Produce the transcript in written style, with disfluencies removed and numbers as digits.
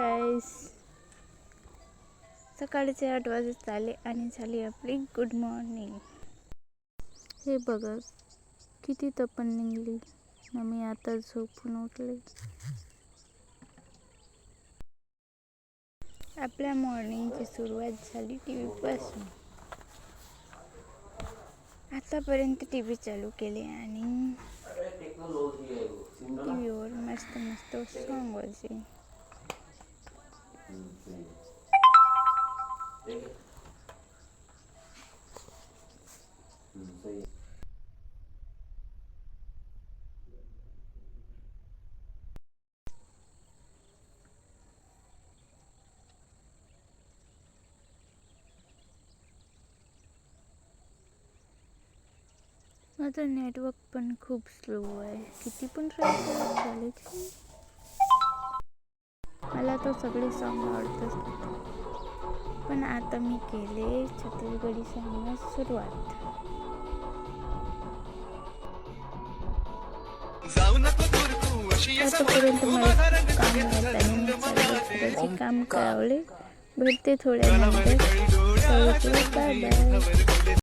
गाईस, सकाळचे 8 वाजत आले आणि झाली आपली गुड मॉर्निंग. हे बघा किती तपन निघली ना. मी आता झोपून उठले. आपल्या मॉर्निंगची सुरुवात झाली टी व्ही पासून. आतापर्यंत टी व्ही चालू केले आणि टी व्हीवर मस्त मस्त सॉन्ग वाजले. माझं नेटवर्क पण खूप स्लो आहे. किती पण ट्राय झाले की मला तो सगळे सॉन्ग आवडतात. पण आता मी केले छत्तीसगढी सॉन्गला सुरुवात. आतापर्यंत मला काम राहत काम करावले. भेटते थोड्या नंतर. Bye bye.